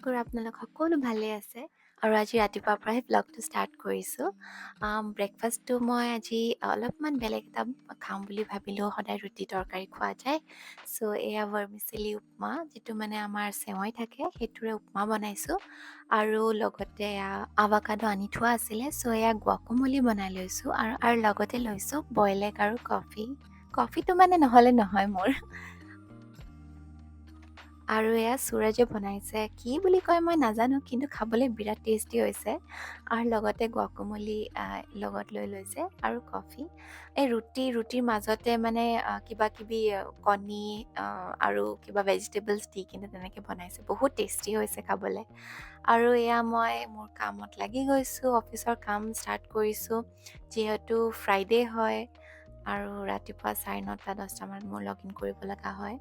কৰোঁ আপোনালোক সকলো ভালে আছে আৰু আজি ৰাতিপুৱাৰ পৰাই ব্লগটো ষ্টাৰ্ট কৰিছোঁ। ব্ৰেকফাষ্টটো মই আজি অলপমান বেলেগ এটা খাম বুলি ভাবিলোঁ। সদায় ৰুটি তৰকাৰী খোৱা যায়। চ' এয়া ভাৰ্মিচেলি উপমা, যিটো মানে আমাৰ চেৱাই থাকে সেইটোৰে উপমা বনাইছোঁ আৰু লগতে আভাকাডো আনি থোৱা আছিলে। চ' এয়া গুৱাকামোলি বনাই লৈছোঁ আৰু লগতে লৈছোঁ বইল এগ আৰু কফি। কফিটো মানে নহ'লে নহয় মোৰ। আৰু এয়া সুৰজে বনাইছে, কি বুলি কয় মই নাজানো, কিন্তু খাবলৈ বিৰাট টেষ্টি হৈছে। আৰু লগতে গুৱাকামোলি লগত লৈ লৈছে আৰু কফি। এই ৰুটিৰ মাজতে মানে কিবা কিবি কণী আৰু কিবা ভেজিটেবলছ দি কিনে তেনেকৈ বনাইছে। বহুত টেষ্টি হৈছে খাবলৈ। আৰু এয়া মই মোৰ কামত লাগি গৈছোঁ, অফিচৰ কাম ষ্টাৰ্ট কৰিছোঁ। যিহেতু ফ্ৰাইডে হয় আৰু ৰাতিপুৱা 9:30-10টামানত মোৰ লগ ইন কৰিব লগা হয়।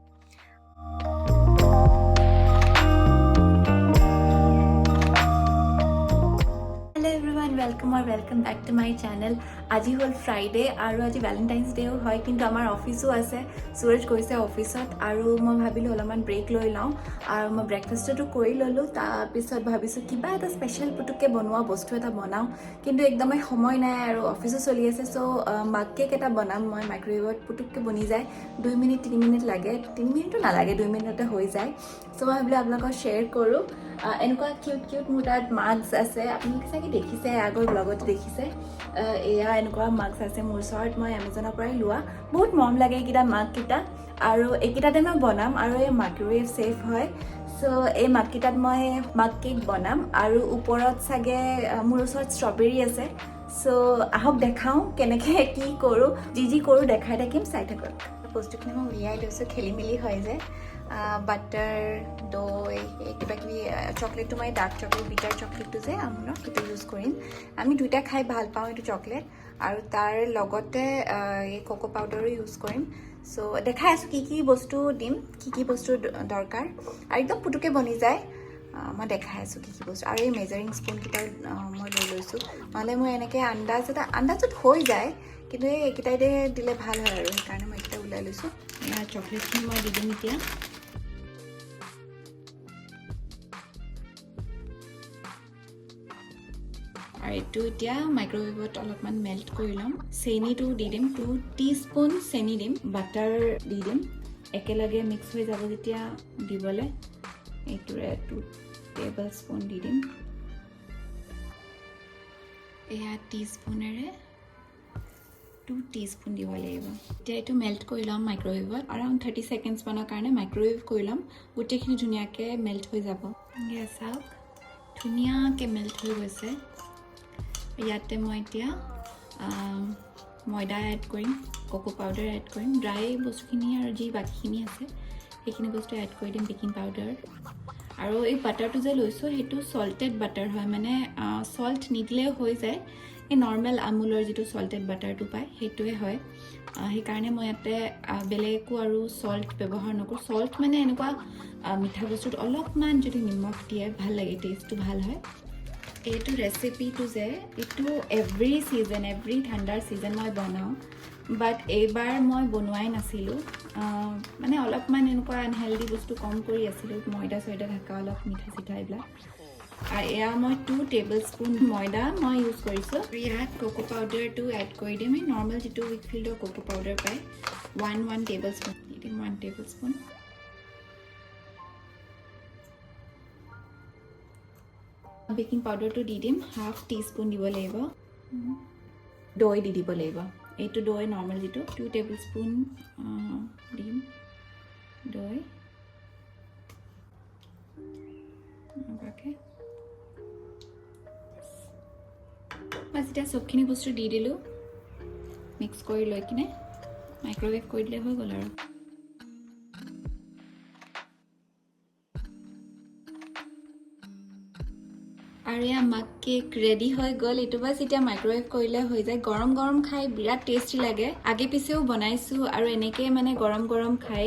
Hello' everyone, welcome back to my channel. আজি হ'ল ফ্ৰাইডে আৰু আজি ভেলেণ্টাইন্স ডেও হয়, কিন্তু আমাৰ অফিচো আছে। সুৰজ গৈছে অফিচত আৰু মই ভাবিলোঁ অলপমান ব্ৰেক লৈ লওঁ আৰু মই ব্ৰেকফাষ্টটো কৰি ল'লোঁ। তাৰপিছত ভাবিছোঁ কিবা এটা স্পেচিয়েল পুটুককৈ বনোৱা বস্তু এটা বনাওঁ, কিন্তু একদমেই সময় নাই আৰু অফিচো চলি আছে। চ' মাক কেক এটা বনাম মই মাইক্ৰৱেভত, পুটুককৈ বনি যায়। 2 মিনিট 3 মিনিট লাগে, 3 মিনিটো নালাগে, 2 মিনিটতে হৈ যায়। চ' মই ভাবিলোঁ আপোনালোকক শ্বেয়াৰ কৰোঁ। এনেকুৱা কিউট মোৰ তাত মাস্ক আছে, আপোনালোকে চাগে দেখিছে, আগৰ ব্লগত দেখিছে। এয়া এনেকুৱা মাস্ক আছে মোৰ ওচৰত, মই এমেজনৰ পৰাই লোৱা। বহুত মৰম লাগে এইকেইটা মাস্ককেইটা আৰু এইকেইটাতে মই বনাম আৰু এই মাইক্ৰৱেভ ছেফ হয়। চ' এই মাস্ককেইটাত মই মাক কেক বনাম আৰু ওপৰত চাগে মোৰ ওচৰত ষ্ট্ৰবেৰী আছে। চ' আহক দেখাওঁ কেনেকৈ কি কৰোঁ, যি কৰোঁ দেখাই থাকিম, চাই থাকক। বস্তুখিনি মই উলিয়াই লৈছোঁ, খেলি মেলি হয় যে। বাটাৰ, দৈ, কিবা কিবি চকলেটটো মই ডাৰ্ক চকলেট, বিটাৰ চকলেটটো যে আমুলৰ, সেইটো ইউজ কৰিম। আমি দুইটা খাই ভাল পাওঁ এইটো চকলেট, আৰু তাৰ লগতে এই কোকো পাউডাৰো ইউজ কৰিম। চ' দেখাই আছোঁ কি বস্তু দিম, কি বস্তু দৰকাৰ, আৰু একদম পুটুকৈ বনি যায়। মই দেখাই আছোঁ কি বস্তু। আৰু এই মেজাৰিং স্পুনকেইটাও মই লৈ লৈছোঁ, নহ'লে মই এনেকৈ আন্দাজত হৈ যায়, কিন্তু এইকেইটাইতে দিলে ভাল হয় আৰু সেইকাৰণে মই এইকেইটা ওলাই লৈছোঁ। ইয়াৰ চকলেটখিনি মই দি দিম এতিয়া। আৰু এইটো এতিয়া মাইক্ৰৱেভত অলপমান মেল্ট কৰি ল'ম। চেনিটো দি দিম, 2 টিস্পুন চেনি দিম, বাটাৰ দি দিম। একেলগে মিক্স হৈ যাব যেতিয়া দিবলৈ, এইটোৰে 2 টেবল স্পুন দি দিম। এয়া টিস্পুনেৰে 2 টিস্পুন দিব লাগিব। এতিয়া এইটো মেল্ট কৰি ল'ম মাইক্ৰৱেভত, আৰাউণ্ড 30 ছেকেণ্ডছমানৰ কাৰণে মাইক্ৰৱেভ কৰি ল'ম। গোটেইখিনি ধুনীয়াকৈ মেল্ট হৈ যাব। এয়া চাওক, ধুনীয়াকৈ মেল্ট হৈ গৈছে। ইয়াতে মই এতিয়া ময়দা এড কৰিম, কোকো পাউডাৰ এড কৰিম, ড্ৰাই বস্তুখিনি আৰু যি বাকীখিনি আছে সেইখিনি বস্তু এড কৰি দিম, বেকিং পাউডাৰ। আৰু এই বাটাৰটো যে লৈছোঁ সেইটো চল্টেড বাটাৰ হয়, মানে চল্ট নিদিলেও হৈ যায়। এই নৰ্মেল আমুলৰ যিটো চল্টেড বাটাৰটো পায় সেইটোৱে হয়। সেইকাৰণে মই ইয়াতে বেলেগ একো আৰু চল্ট ব্যৱহাৰ নকৰোঁ। চল্ট মানে এনেকুৱা মিঠা বস্তুত অলপমান যদি নিমখ দিয়ে ভাল লাগে, টেষ্টটো ভাল হয়। এইটো ৰেচিপিটো যে এইটো এভৰি ঠাণ্ডাৰ ছিজন মই বনাওঁ, বাট এইবাৰ মই বনোৱাই নাছিলোঁ। মানে অলপমান এনেকুৱা আনহেল্ডি বস্তু কম কৰি আছিলোঁ, ময়দা চয়দা থকা অলপ মিঠা চিঠা এইবিলাক। আৰু এয়া মই 2 টেবল স্পুন ময়দা মই ইউজ কৰিছোঁ। ইয়াত কোকো পাউডাৰটো এড কৰি দিম, এই নৰ্মেল যিটো উইকফিল্ডৰ কোকো পাউডাৰ পায়, 1 টেবল স্পুন দি দিম, 1 টেবল স্পুন। বেকিং পাউডাৰটো দি দিম, 1/2 টিস্পুন দিব লাগিব। দৈ দি দিব লাগিব, এইটো দৈ নৰ্মেল যিটো, 2 টেবল স্পুন দিম দৈ। বাছ এতিয়া চবখিনি বস্তু দি দিলোঁ, মিক্স কৰি লৈ কিনে মাইক্ৰৱেভ কৰি দিলে হৈ গ'ল আৰু। আৰু এয়া মাক কেক ৰেডি হৈ গ'ল। এইটো বাছ এতিয়া মাইক্ৰৱেভ কৰিলে হৈ যায়। গৰম গৰম খাই বিৰাট টেষ্টি লাগে। আগে পিছেও বনাইছোঁ আৰু এনেকৈ মানে গৰম গৰম খাই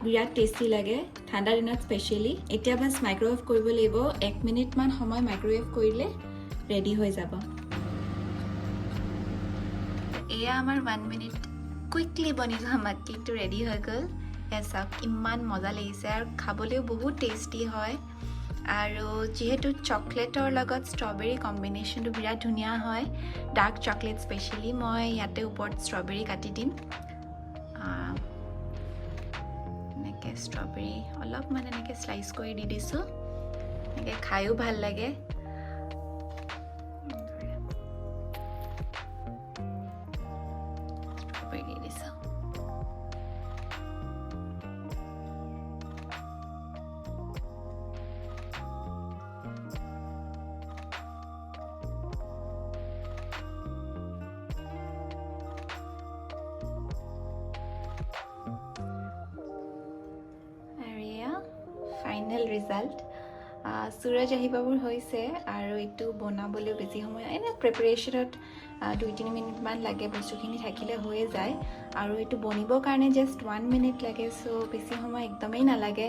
বিৰাট টেষ্টি লাগে, ঠাণ্ডা দিনত স্পেচিয়েলি। এতিয়া বাছ মাইক্ৰৱেভ কৰিব লাগিব, 1 মিনিটমান সময় মাইক্ৰৱেভ কৰিলে ৰেডি হৈ যাব। এয়া আমাৰ 1 মিনিট কুইকলি বনি যোৱা মাক কেকটো ৰেডি হৈ গ'ল। এয়া চাওক, ইমান মজা লাগিছে আৰু খাবলৈও বহুত টেষ্টি হয়। আৰু যেহেতু চকলেটৰ লগত ষ্ট্ৰবেৰী কম্বিনেশ্যনটো বিৰাট ধুনীয়া হয় ডাৰ্ক চকলেট স্পেচিয়েলি মই ইয়াতে ওপৰত ষ্ট্ৰবেৰী কাটি দিম এনেকৈ ষ্ট্ৰবেৰী অলপমান এনেকৈ স্লাইচ কৰি দি দিছোঁ এনেকৈ খায়ো ভাল লাগে ষ্ট্ৰবেৰী দি দিছোঁ ফাইনেল ৰিজাল্ট সূৰজ আহি পাবৰ হৈছে আৰু এইটো বনাবলৈ বেছি সময় এনে প্ৰিপাৰেশ্যনত 2-3 মিনিটমান লাগে বস্তুখিনি থাকিলে হৈয়ে যায় আৰু এইটো বনিবৰ কাৰণে জাষ্ট 1 মিনিট লাগে চ' বেছি সময় একদমেই নালাগে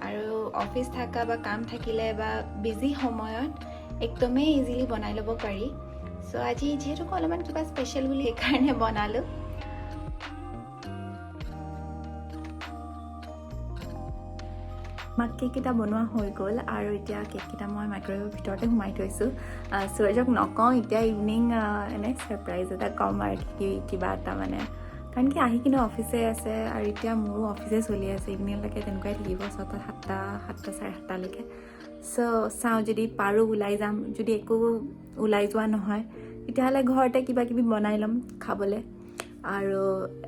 আৰু অফিচ থকা বা কাম থাকিলে বা বিজি সময়ত একদমেই ইজিলি বনাই ল'ব পাৰি চ' আজি যিহেতু অলপমান কিবা স্পেচিয়েল বুলি সেইকাৰণে বনালোঁ মাক কেককেইটা বনোৱা হৈ গ'ল আৰু এতিয়া কেককেইটা মই মাইক্ৰৱেভৰ ভিতৰতে সোমাই থৈছোঁ সূৰজক নকওঁ এতিয়া ইভিনিং এনে ছাৰপ্ৰাইজ এটা ক'ম আৰু কিবা এটা মানে কাৰণ কি আহি কিনে অফিচে আছে আৰু এতিয়া মোৰো অফিচে চলি আছে ইভিনিংলৈকে তেনেকুৱাই থাকিব 7:30-7:30লৈকে চ' চাওঁ যদি পাৰোঁ ওলাই যাম যদি একো ওলাই যোৱা নহয় তেতিয়াহ'লে ঘৰতে কিবা কিবি বনাই ল'ম খাবলৈ আৰু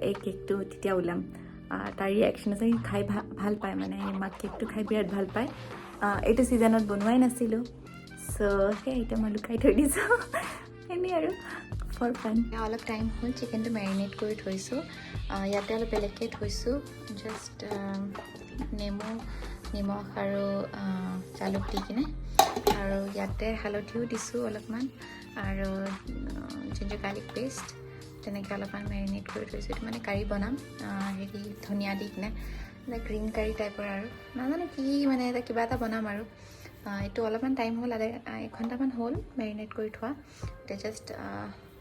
এই কেকটো তেতিয়া ওলাম তাৰ ৰিয়েকশ্যন আছে খাই ভাল পায় মানে মাক কেকটো খাই বিৰাট ভাল পায় এইটো ছিজনত বনোৱাই নাছিলোঁ চ' সেই এতিয়া মই লুকাই থৈ দিছোঁ এনেই আৰু ফৰ ফান অলপ টাইম হ'ল চিকেনটো মেৰিনেট কৰি থৈছোঁ ইয়াতে অলপ বেলেগকৈ থৈছোঁ জাষ্ট নেমু নিমখ আৰু জালুক দি কিনে আৰু ইয়াতে হালধিও দিছোঁ অলপমান আৰু জিঞ্জাৰ গাৰ্লিক পেষ্ট তেনেকৈ অলপমান মেৰিনেট কৰি থৈছোঁ এইটো মানে কাৰী বনাম হেৰি ধনিয়া দি কিনে গ্ৰীণ কাৰী টাইপৰ আৰু নাজানো কি মানে কিবা এটা বনাম আৰু এইটো অলপমান টাইম হ'ল 1 ঘণ্টামান হ'ল মেৰিনেট কৰি থোৱা এতিয়া জাষ্ট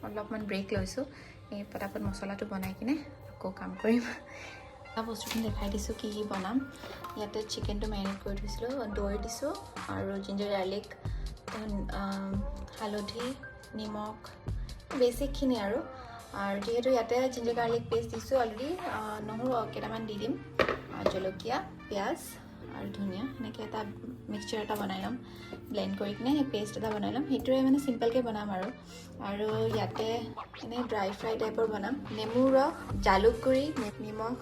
অলপমান ব্ৰেক লৈছোঁ এই পটাপট মছলাটো বনাই কিনে আকৌ কাম কৰিম বস্তুখিনি দেখাই দিছোঁ কি কি বনাম ইয়াতে চিকেনটো মেৰিনেট কৰি থৈছিলোঁ দৈ দিছোঁ আৰু জিঞ্জাৰ গাৰ্লিক হালধি নিমখ বেছিকখিনি আৰু যিহেতু ইয়াতে জিঞ্জাৰ গাৰ্লিক পেষ্ট দিছোঁ অলৰেডি নহৰু কেইটামান দি দিম জলকীয়া পিঁয়াজ আৰু ধনিয়া এনেকৈ এটা মিক্সচাৰ এটা বনাই ল'ম ব্লেণ্ড কৰি কিনে সেই পেষ্ট এটা বনাই ল'ম সেইটোৱে মানে চিম্পলকৈ বনাম আৰু ইয়াতে এনেই ড্ৰাই ফ্ৰাই টাইপৰ বনাম নেমু ৰস জালুক গুড়ি নিমখ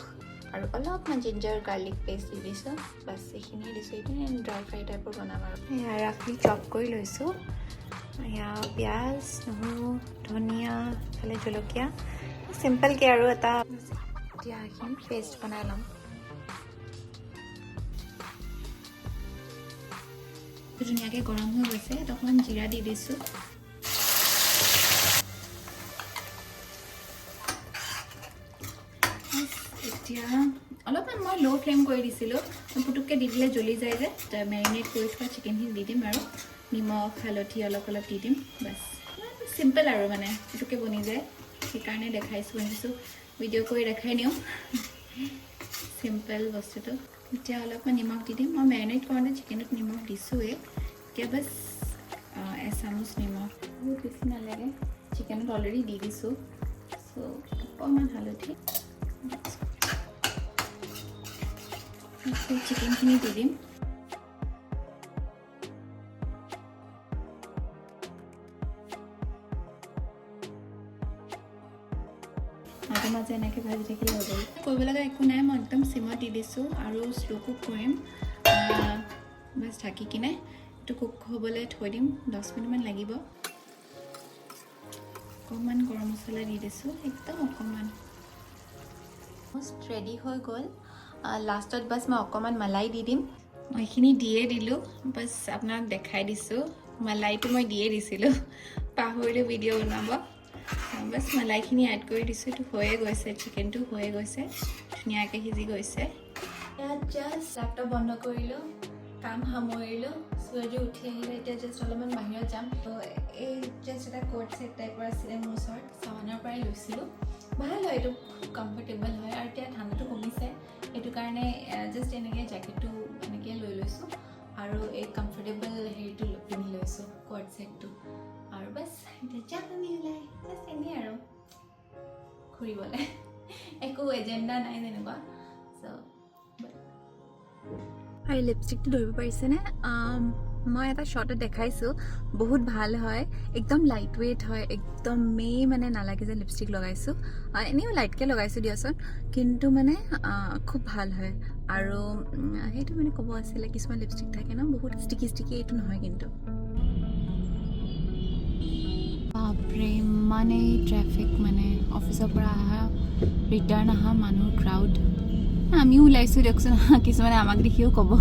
আৰু অলপমান জিঞ্জাৰ গাৰ্লিক পেষ্ট দি দিছোঁ বাছ এইখিনিয়ে দিছোঁ এইটো ড্ৰাই ফ্ৰাই টাইপৰ বনাম আৰু এয়া ৰাফলি চপ কৰি লৈছোঁ এয়া পিঁয়াজ নহৰু ধনিয়া ইফালে জলকীয়া চিম্পলকৈ আৰু এটা এতিয়া এইখিনি পেষ্ট বনাই ল'ম ধুনীয়াকৈ গৰম হৈ গৈছে অকণমান জিৰা দি দিছোঁ এতিয়া অলপমান মই ল' ফ্লেম কৰি দিছিলোঁ পুটুককৈ দি দিলে জ্বলি যায় যে মেৰিনেট কৰি থোৱা চিকেনখিনি দি দিম আৰু নিমখ হালধি অলপ দি দিম বাছ চিম্পল আৰু মানে পুটুককৈ বনি যায় সেইকাৰণে দেখাইছোঁ ভিডিঅ' কৰি দেখাই নিওঁ চিম্পল বস্তুটো এতিয়া অলপমান নিমখ দি দিম মই মেৰিনেট কৰোঁতে চিকেনত নিমখ দিছোঁৱেই এতিয়া বাছ এচামুচ নিমখ বহুত বেছি নালাগে চিকেনত অলৰেডি দি দিছোঁ চ' অকণমান হালধি চিকেনখিনি দি দিম মাজে মাজে এনেকৈ ভাজি থাকিলে হৈ গ'ল কৰিব লগা একো নাই মই একদম চিমত দি দিছোঁ আৰু শ্ল' কুক কৰিম বাছ ঢাকি কিনে এইটো কুক হ'বলৈ থৈ দিম 10 মিনিটমান লাগিব অকণমান গৰম মছলা দি দিছোঁ একদম অকণমান ৰেডি হৈ গ'ল লাষ্টত বাছ মই অকণমান মালাই দি দিম মই এইখিনি দিয়ে দিলোঁ বাছ আপোনাক দেখাই দিছোঁ মালাইটো মই দিয়ে দিছিলোঁ পাহৰিলোঁ ভিডিঅ' বনাব বাছ মালাইখিনি এড কৰি দিছোঁ এইটো হৈয়ে গৈছে চিকেনটো হৈয়ে গৈছে ধুনীয়াকৈ সিজি গৈছে ইয়াত জাষ্ট লেপটপ বন্ধ কৰিলোঁ কাম সামৰিলোঁ সূৰজে উঠি আহিলে এতিয়া জাষ্ট অলপমান বাহিৰত যাম তো এই জাষ্ট এটা কোট ছেট টাইপৰ আছিলে মোৰ ওচৰত চাৱানাৰ পৰাই লৈছিলোঁ ভাল হয় এইটো খুব কমফৰ্টেবল হয় আৰু এতিয়া ঠাণ্ডাটো কমিছে সেইটো কাৰণে জাষ্ট এনেকৈ জেকেটটো এনেকৈ লৈ লৈছোঁ আৰু এই কমফৰ্টেবল হেৰিটো পিন্ধি লৈছোঁ কোৱাৰ্ড ছেটটো আৰু বাছ এতিয়া যাম আমি ওলাই বাছ এনেই আৰু ঘূৰিবলৈ একো এজেণ্ডা নাই তেনেকুৱা চ' আৰু লিপষ্টিকটো ধৰিব পাৰিছেনে মই এটা শ্বৰ্টত দেখাইছোঁ বহুত ভাল হয় একদম লাইট ৱেইট হয় একদমেই মানে নালাগে যে লিপষ্টিক লগাইছোঁ এনেও লাইটকৈ লগাইছোঁ দিয়াচোন কিন্তু মানে খুব ভাল হয় আৰু সেইটো মানে ক'ব আছিলে কিছুমান লিপষ্টিক থাকে ন বহুত ষ্টিকি এইটো নহয় কিন্তু বাপৰে ইমানেই ট্ৰেফিক মানে অফিচৰ পৰা অহা ৰিটাৰ্ণ অহা মানুহ ক্ৰাউড আমিও ওলাইছোঁ দিয়কচোন কিছুমানে আমাক দেখিও ক'ব